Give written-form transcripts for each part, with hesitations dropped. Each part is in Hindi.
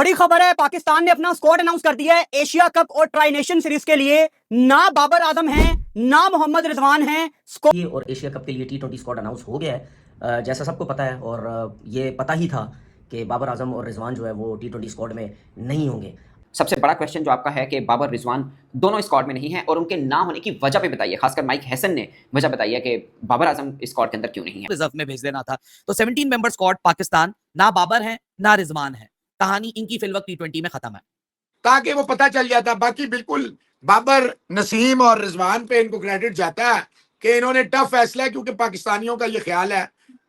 बड़ी खबर है, पाकिस्तान ने अपना स्क्वाड अनाउंस कर दिया है एशिया कप और ट्राई नेशन सीरीज के लिए। ना बाबर आजम है, ना मोहम्मद रिजवान है। और एशिया कप के लिए T20 स्क्वाड अनाउंस हो गया है। जैसा सबको पता है और ये पता ही था कि बाबर आजम और रिजवान जो है वो T20 स्क्वाड में नहीं होंगे। सबसे बड़ा क्वेश्चन जो आपका है कि बाबर रिजवान दोनों स्क्वाड में नहीं है और उनके ना होने की वजह पे बताइए। खासकर माइक हैसन ने वजह बताई है कि बाबर आजम स्क्वाड के अंदर क्यों नहीं है। रिजर्व में भेज देना था। तो 17 मेंबर स्क्वाड पाकिस्तान, ना बाबर है ना रिजवान है। कहानी इनकी फिलवक्त T20 में खत्म है, ताकि वो पता चल जाता। बाकी बिल्कुल बाबर, नसीम और रिजवान पे इनको क्रेडिट जाता है कि इन्होंने टफ फैसला है, क्योंकि पाकिस्तानियों का ये ख्याल है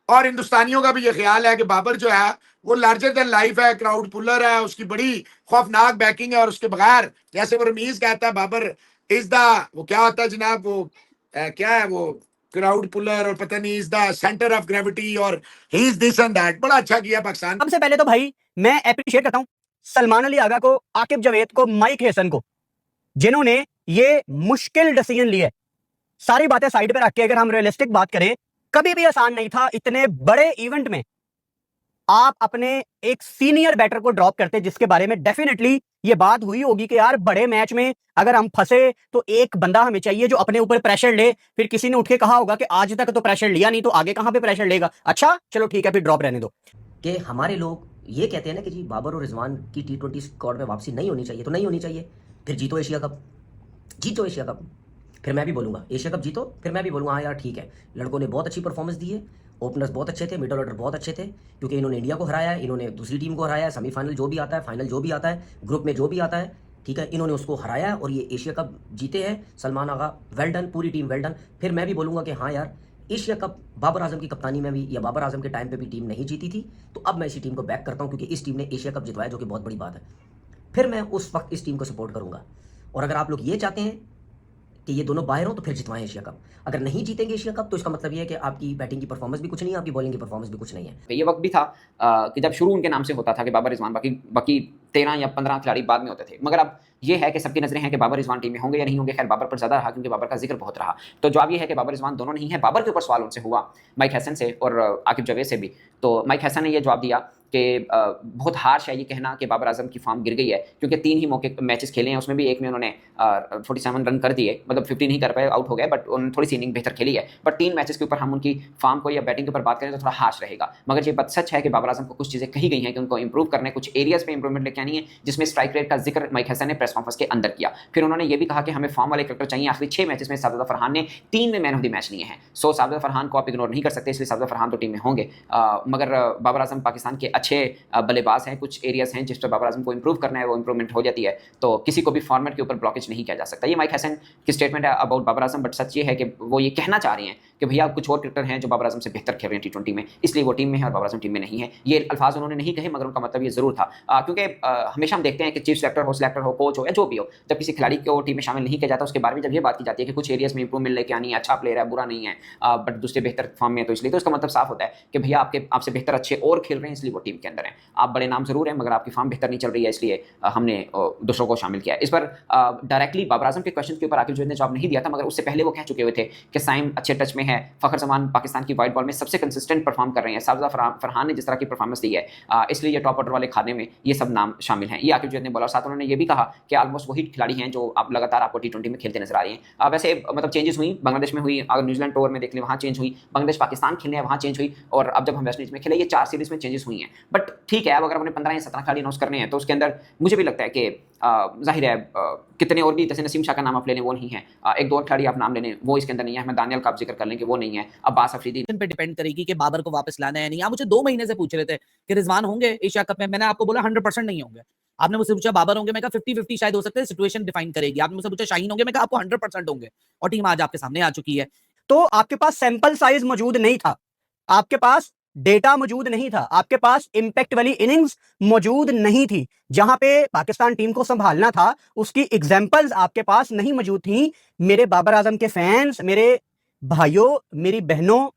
और हिंदुस्तानियों का भी ये ख्याल है कि बाबर जो है वो लार्जर देन लाइफ है, क्राउड पुलर है, उसकी बड़ी खौफनाक बैकिंग है और उसके बगैर, जैसे वो रमीज कहता है, बाबर इज द, वो क्या होता है जनाब, वो क्या है वो, क्राउड पुलर और पता नहीं, is the centre of gravity और he is this and that. बड़ा अच्छा किया पाकिस्तान। सबसे पहले तो भाई मैं अप्रिशिएट करता हूं सलमान अली आगा को, आकिब जावेद को, माइक हैसन को, जिन्होंने ये मुश्किल डिसीजन लिए। सारी बातें साइड पे रख के अगर हम रियलिस्टिक बात करें, कभी भी आसान नहीं था इतने बड़े इवेंट में आप अपने एक सीनियर बैटर को ड्रॉप करते, जिसके बारे में डेफिनेटली ये बात हुई होगी कि यार बड़े मैच में अगर हम फंसे तो एक बंदा हमें चाहिए जो अपने ऊपर प्रेशर ले। फिर किसी ने उठ के कहा होगा कि आज तक तो प्रेशर लिया नहीं, तो आगे कहां पे प्रेशर लेगा। अच्छा चलो ठीक है, फिर ड्रॉप रहने दो। कि हमारे लोग ये कहते हैं ना कि जी बाबर और रिजवान की T20 स्क्वाड में वापसी नहीं होनी चाहिए, तो नहीं होनी चाहिए। फिर जीतो एशिया कप, जीतो एशिया कप। फिर मैं भी बोलूँगा एशिया कप जीतो, फिर मैं भी बोलूँगा हाँ यार ठीक है, लड़कों ने बहुत अच्छी परफॉर्मेंस दी है, ओपनर्स बहुत अच्छे थे, मिडल ऑर्डर बहुत अच्छे थे, क्योंकि इन्होंने इंडिया को हराया है, इन्होंने दूसरी टीम को हराया है, सेमीफाइनल जो भी आता है, फाइनल जो भी आता है, ग्रुप में जो भी आता है, ठीक है, इन्होंने उसको हराया है और ये एशिया कप जीते हैं। सलमान आगा वेल डन, पूरी टीम वेल डन। फिर मैं भी बोलूँगा कि हाँ यार एशिया कप बाबर आजम की कप्तानी में भी या बाबर आजम के टाइम पे भी टीम नहीं जीती थी, तो अब मैं इसी टीम को बैक करता हूँ, क्योंकि इस टीम ने एशिया कप जितवाया, जो कि बहुत बड़ी बात है। फिर मैं उस वक्त इस टीम को सपोर्ट करूँगा। और अगर आप लोग ये चाहते हैं कि ये दोनों बाहर हो तो फिर जितवाएं एशिया कप। अगर नहीं जीतेंगे एशिया कप तो इसका मतलब ये है कि आपकी बैटिंग की परफॉर्मेंस भी कुछ नहीं है, आपकी बॉलिंग की परफॉर्मेंस भी कुछ नहीं है। ये वक्त भी था कि जब शुरू उनके नाम से होता था कि बाबर रिजवान, बाकी 13 या 15 खिलाड़ी बाद में होते थे। मगर अब ये है कि सबकी नजरें हैं कि बाबर रिजवान टीम में होंगे या नहीं होंगे। खैर बाबर पर ज्यादा रहा क्योंकि बाबर का जिक्र बहुत रहा। तो जवाब ये है कि बाबर रिजवान दोनों नहीं है। बाबर के ऊपर सवाल उनसे हुआ, माइक हैसन से और आकिब जावेद से भी। तो माइक हैसन ने यह जवाब दिया कि बहुत हार्श है ये कहना कि बाबर आजम की फॉर्म गिर गई है, क्योंकि 3 ही मौके मैचेस खेले हैं, उसमें भी एक में उन्होंने 47 रन कर दिए, मतलब 50 नहीं कर पाए, आउट हो गए, बट उन्होंने थोड़ी सी इनिंग बेहतर खेली है। बट 3 मैचेस के ऊपर हम उनकी फॉर्म को या बैटिंग के ऊपर बात करें तो थोड़ा हार्श रहेगा। मगर ये बात सच है कि बाबर आजम को कुछ चीज़ें कही गई हैं कि उनको इंप्रूव करने, कुछ एरियाज पे इंप्रूवमेंट लेके आनी है, जिसमें स्ट्राइक रेट का जिक्र माइक हैसन ने प्रेस कॉन्फ्रेंस के अंदर किया। फिर उन्होंने ये भी कहा कि हमें फॉर्म वाले क्रिकेटर चाहिए। आखिरी 6 मैचेस में साजिद फरहान ने 3 में मैन ऑफ द मैच लिए हैं। सो साजिद फरहान को आप इग्नोर नहीं कर सकते, इसलिए साजिद फरहान तो टीम में होंगे। मगर बाबर आजम पाकिस्तान के अच्छे बल्लेबाज हैं, कुछ एरियाज हैं जिस पर बाबर आजम को इंप्रूव करना है, वो इंप्रूवमेंट हो जाती है। तो किसी को भी फॉर्मेट के ऊपर ब्लॉकेज नहीं किया जा सकता। ये माइक हैसन की स्टेटमेंट है अबाउट बाबर आजम, बट सच ये है कि वो ये कहना चाह रही हैं कि भैया कुछ और क्रिकेटर हैं जो बाबर आजम से बेहतर खेल रहे हैं T20 में, इसलिए वो टीम में है और बाबर आजम टीम में नहीं है। ये अल्फाज उन्होंने नहीं कहे, मगर उनका मतलब ये जरूर था, क्योंकि हमेशा हम देखते हैं कि चीफ सेलेक्टर हो, कोच हो या जो भी हो, जब किसी खिलाड़ी को टीम में शामिल नहीं किया जाता, उसके बारे में जब ये बात की जाती है कि कुछ एरियाज में इंप्रूवमेंट लेके आनी है, अच्छा प्लेयर है, बुरा नहीं है, बट दूसरे बेहतर फॉर्म में, तो इसलिए तो इसका मतलब साफ होता है कि भैया आपसे बेहतर अच्छे और खेल रहे हैं, इसलिए वो टीम के अंदर है। आप बड़े नाम जरूर हैं, मगर आपकी फॉर्म बेहतर नहीं चल रही है, इसलिए हमने दूसरों को शामिल किया। इस पर डायरेक्टली बाबर आजम के क्वेश्चन के ऊपर आकिब जावेद ने जवाब नहीं दिया था, मगर उससे पहले वो कह चुके हुए थे कि साइम अच्छे टच में है, फखर जमान पाकिस्तान की वाइट बॉल में सबसे कंसिस्टेंट परफॉर्म कर रहे हैं, साजिद फरहान ने जिस तरह की परफॉर्मेंस दी है, इसलिए ये टॉप ऑर्डर वाले खाने में ये सब नाम शामिल हैं। ये आकिब जावेद ने बोला। और साथ उन्होंने ये भी कहा कि ऑलमोस्ट वही खिलाड़ी हैं जो आप लगातार आपको T20 में खेलते नजर आ रही हैं। वैसे मतलब चेंजेस हुई, बांग्लादेश में हुई, अगर न्यूजीलैंड टूर में देख लें वहाँ चेंज हुई, बांग्लादेश पाकिस्तान खेलने हैं वहाँ चेंज हुई, और अब जब हम वेस्ट इंडीज में खेले, ये 4 सीरीज में चेंजेस हुई हैं। बट ठीक है, अब अगर अपने 15 या 17 खिलाड़ी अनाउंस करने हैं तो उसके अंदर मुझे भी लगता है कि जाहिर है कितने और भी, जैसे नसीम शाह का नाम आप ले लें वो नहीं है, 1-2 और खिलाड़ी आप नाम ले लें वो इसके अंदर नहीं है, हमें दानियल का आप जिक्र कर लें कि वो नहीं है, अब्बास अफरीदी पे डिपेंड करेगी कि बाबर को वापस लाना है नहीं। आप मुझे 2 महीने से पूछ रहे थे कि रिजवान होंगे एशिया कप में, मैंने आपको बोला 100% नहीं होंगे। आपने मुझसे पूछा बाबर होंगे, मैं कहा 50-50 शायद हो सकते हैं, सिचुएशन डिफाइन करेगी। आपने मुझसे पूछा शाहीन होंगे, मैं कहा आपको 100% होंगे, और टीम आज आपके सामने आ चुकी है। तो आपके पास सैंपल साइज मौजूद नहीं था, आपके पास डेटा मौजूद नहीं था, आपके पास इंपैक्ट वाली इनिंग्स मौजूद नहीं थी, जहां पे पाकिस्तान टीम को संभालना था उसकी एग्जांपल्स आपके पास नहीं मौजूद थी। मेरे बाबर आजम के फैंस, मेरे भाइयों, मेरी बहनों,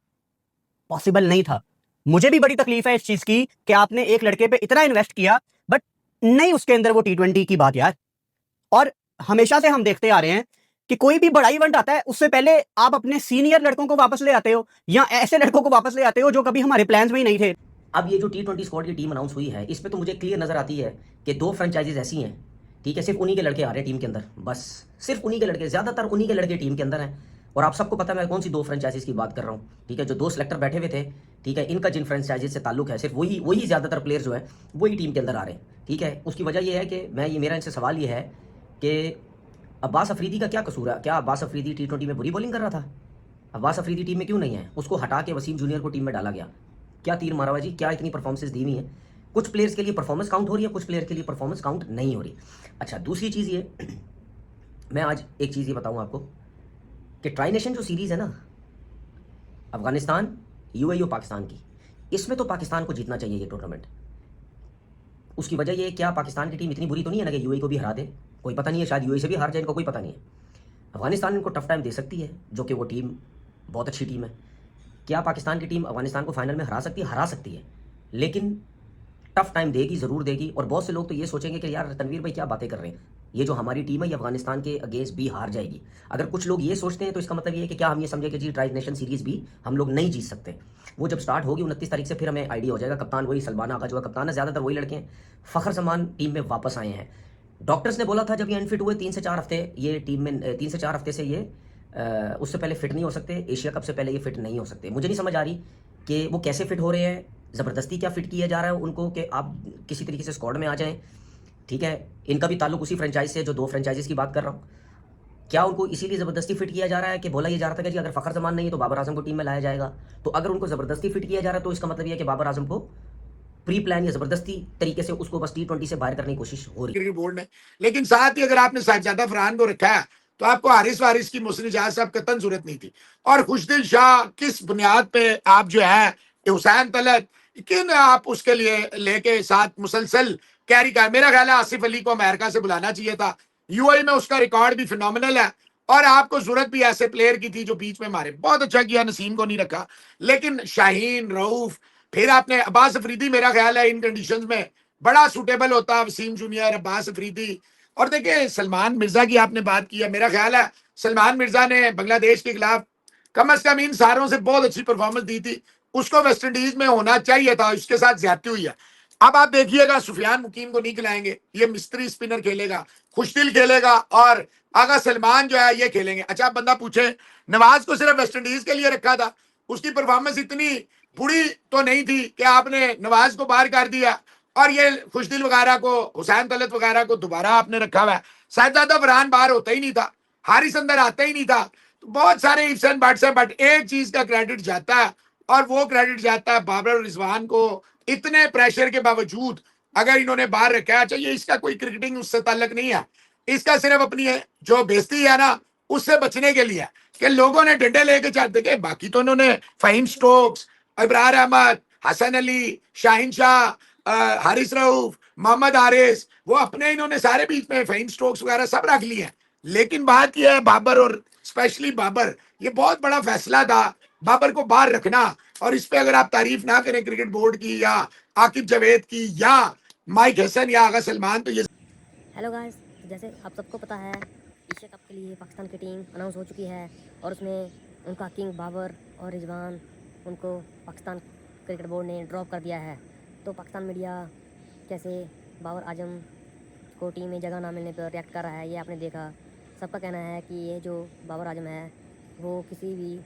पॉसिबल नहीं था। मुझे भी बड़ी तकलीफ है इस चीज की कि आपने एक लड़के पे इतना इन्वेस्ट किया, बट नहीं उसके अंदर वो T20 की बात यार। और हमेशा से हम देखते आ रहे हैं कि कोई भी बड़ा इवेंट आता है उससे पहले आप अपने सीनियर लड़कों को वापस ले आते हो, या ऐसे लड़कों को वापस ले आते हो जो कभी हमारे प्लान्स में ही नहीं थे। अब ये जो T20 स्क्वाड की टीम अनाउंस हुई है, इसमें तो मुझे क्लियर नज़र आती है कि 2 फ्रेंचाइजीज ऐसी हैं, ठीक है, सिर्फ उन्हीं के लड़के आ रहे हैं टीम के अंदर, बस सिर्फ उन्हीं के लड़के, ज़्यादातर उन्हीं के लड़के टीम के अंदर हैं। और आप सबको पता है मैं कौन सी 2 फ्रेंचाइजीज की बात कर रहा हूँ, ठीक है, जो 2 सिलेक्टर बैठे हुए थे, ठीक है, इनका जिन फ्रेंचाइजीज से ताल्लुक है, सिर्फ वही ज़्यादातर प्लेयर जो है वही टीम के अंदर आ रहे हैं, ठीक है। उसकी वजह यह है कि मेरा इनसे सवाल ये है कि अब्बास अफरीदी का क्या कसूर है? क्या अब्बास अफरीदी T20 में बुरी बॉलिंग कर रहा था? अब्बास अफरीदी टीम में क्यों नहीं है? उसको हटा के वसीम जूनियर को टीम में डाला गया, क्या तीर मारा हुआ जी? क्या इतनी परफॉर्मेंसेज दी हुई है? कुछ प्लेयर्स के लिए परफॉर्मेंस काउंट हो रही है, कुछ प्लेयर के लिए परफॉर्मेंस काउंट नहीं हो रही। अच्छा, दूसरी चीज़ ये, मैं आज एक चीज़ ये बताऊँ आपको कि ट्राई नेशन जो सीरीज़ है ना, अफगानिस्तान, यूएई और पाकिस्तान की, इसमें तो पाकिस्तान को जीतना चाहिए ये टूर्नामेंट। उसकी वजह ये, क्या पाकिस्तान की टीम इतनी बुरी तो नहीं है ना कि यूएई को भी हरा दे? कोई पता नहीं है, शायद यूएई से भी हार जाए, इनको कोई पता नहीं है। अफगानिस्तान इनको टफ टाइम दे सकती है, जो कि वो टीम बहुत अच्छी टीम है। क्या पाकिस्तान की टीम अफगानिस्तान को फाइनल में हरा सकती है? हरा सकती है, लेकिन टफ टाइम देगी, ज़रूर देगी। और बहुत से लोग तो ये सोचेंगे कि यार तनवीर भाई क्या बातें कर रहे हैं, ये जो हमारी टीम है ये अफगानिस्तान के अगेंस्ट भी हार जाएगी। अगर कुछ लोग ये सोचते हैं तो इसका मतलब ये है कि क्या हम ये समझे कि जी ट्राई नेशन सीरीज़ भी हम लोग नहीं जीत सकते। वो जब स्टार्ट होगी 29 तारीख से, फिर हमें आइडिया हो जाएगा। कप्तान वही सलमान आगा जो है कप्तान है, ज़्यादातर वही लड़के हैं। फ़खर जमान टीम में वापस आए हैं। डॉक्टर्स ने बोला था जब ये अनफिट हुए 3 से 4 हफ्ते ये टीम में 3 से 4 हफ्ते से ये उससे पहले फिट नहीं हो सकते, एशिया कप से पहले ये फिट नहीं हो सकते। मुझे नहीं समझ आ रही कि वो कैसे फिट हो रहे हैं, ज़बरदस्ती क्या फिट किया जा रहा है उनको कि आप किसी तरीके से स्क्वाड में आ जाएं, ठीक है। इनका भी ताल्लुक उसी फ्रेंचाइज से, जो 2 फ्रेंचाइजीज की बात कर रहा हूँ। क्या उनको इसीलिए ज़बरदस्ती फिट किया जा रहा है कि बोला ये जा रहा था कि जी अगर फ़खर जमान नहीं है तो बाबर आजम को टीम में लाया जाएगा? तो अगर उनको ज़बरदस्ती फिट किया जा रहा है तो इसका मतलब ये है कि बाबर आजम को प्री प्लान या ज़बरदस्ती तरीके से उसको बस T20 से बाहर करने की कोशिश हो रही है क्रिकेट बोर्ड ने। लेकिन साथ ही अगर आपने साहिबजादा फरहान को रखा है तो आपको हारिस वारिस की मोहसिन इजाज साहब कतन जरूरत नहीं थी। और खुशदिल शाह किस बुनियाद पे आप जो है हुसैन तलत किन आप उसके लिए लेके साथ मुसलसल कैरी कर, मेरा ख्याल है आसिफ अली को अमेरिका से बुलाना चाहिए था। यूएई में उसका रिकॉर्ड भी फिनोमिनल है और आपको जरूरत भी ऐसे प्लेयर की थी जो बीच में मारे। बहुत अच्छा किया, नसीम को नहीं रखा, लेकिन शाहीन, रऊफ, फिर आपने अब्बास अफरीदी, मेरा ख्याल है इन कंडीशंस में बड़ा सुटेबल होता, वसीम जूनियर, अब्बास अफरीदी। और देखिए सलमान मिर्जा की आपने बात की है, मेरा ख्याल है सलमान मिर्जा ने बांग्लादेश के खिलाफ कम से कम इन सारों से बहुत अच्छी परफॉर्मेंस दी थी। उसको वेस्ट इंडीज में होना चाहिए था, उसके साथ ज्यादती हुई है। अब आप देखिएगा सुफियान मुकीम को नहीं खिलाएंगे, ये मिस्त्री स्पिनर खेलेगा, खुशदिल खेलेगा और आगा सलमान जो है ये खेलेंगे। अच्छा, बंदा पूछे नवाज को सिर्फ वेस्ट इंडीज के लिए रखा था, उसकी परफॉर्मेंस इतनी बुरी तो नहीं थी कि आपने नवाज को बाहर कर दिया और ये खुशदिल वगैरह को, हुसैन तलत वगैरह को दोबारा आपने रखा हुआ है। साहिबजादा फरहान बाहर होता ही नहीं था, हारिस अंदर आता ही नहीं था। तो बहुत सारे इफ्स एंड बट्स हैं, बट एक चीज का क्रेडिट जाता है और वो क्रेडिट जाता है बाबर और रिजवान को। इतने प्रेशर के बावजूद अगर इन्होंने बाहर रखा है, चाहिए इसका कोई क्रिकेटिंग उससे ताल्लुक नहीं है, इसका सिर्फ अपनी जो बेइज्जती है ना उससे बचने के लिए कि लोगों ने डंडे लेके चलते गए। बाकी तो उन्होंने फहीम स्टोक्स, इब्रार अहमद, हसन अली, शाहीन शाह, हारिस रऊफ, मोहम्मद हारिस, वो अपने इन्होंने सारे बीच में फहीम स्टोक्स वगैरह सब रख लिए। लेकिन बात यह है बाबर और स्पेशली बाबर, ये बहुत बड़ा फैसला था बाबर को बाहर रखना। और इस पे अगर आप तारीफ ना करें क्रिकेट बोर्ड की या आकिब जावेद की या माइक हसन या आगा सलमान, तो ये हेलो गाइस, जैसे आप सबको पता है एशिया कप के लिए पाकिस्तान की टीम अनाउंस हो चुकी है और उसमें उनका किंग बाबर और रिजवान उनको पाकिस्तान क्रिकेट बोर्ड ने ड्रॉप कर दिया है। तो पाकिस्तान मीडिया कैसे बाबर आजम को टीम में जगह ना मिलने पर रिएक्ट कर रहा है, ये आपने देखा। सबका कहना है कि ये जो बाबर आजम है वो किसी भी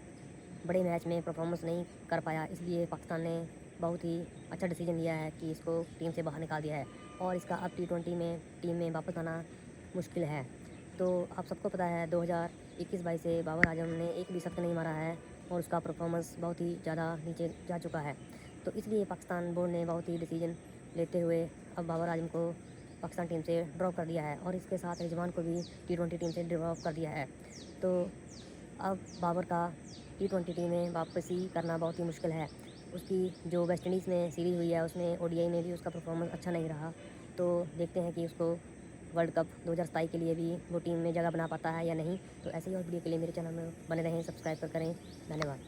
बड़े मैच में परफॉर्मेंस नहीं कर पाया, इसलिए पाकिस्तान ने बहुत ही अच्छा डिसीजन लिया है कि इसको टीम से बाहर निकाल दिया है और इसका अब T20 में टीम में वापस आना मुश्किल है। तो आप सबको पता है 2021-22 से बाबर आजम ने एक भी शतक नहीं मारा है और उसका परफॉर्मेंस बहुत ही ज़्यादा नीचे जा चुका है। तो इसलिए पाकिस्तान बोर्ड ने बहुत ही डिसीजन लेते हुए अब बाबर आजम को पाकिस्तान टीम से ड्रॉप कर दिया है और इसके साथ रिजवान को भी T20 टीम से ड्रॉप कर दिया है। तो अब बाबर का T20 टीम में वापसी करना बहुत ही मुश्किल है। उसकी जो वेस्ट इंडीज़ में सीरीज़ हुई है उसमें ODI में भी उसका परफॉर्मेंस अच्छा नहीं रहा। तो देखते हैं कि उसको वर्ल्ड कप 2027 के लिए भी वो टीम में जगह बना पाता है या नहीं। तो ऐसे ही और वीडियो के लिए मेरे चैनल में बने रहें, सब्सक्राइब करें। धन्यवाद।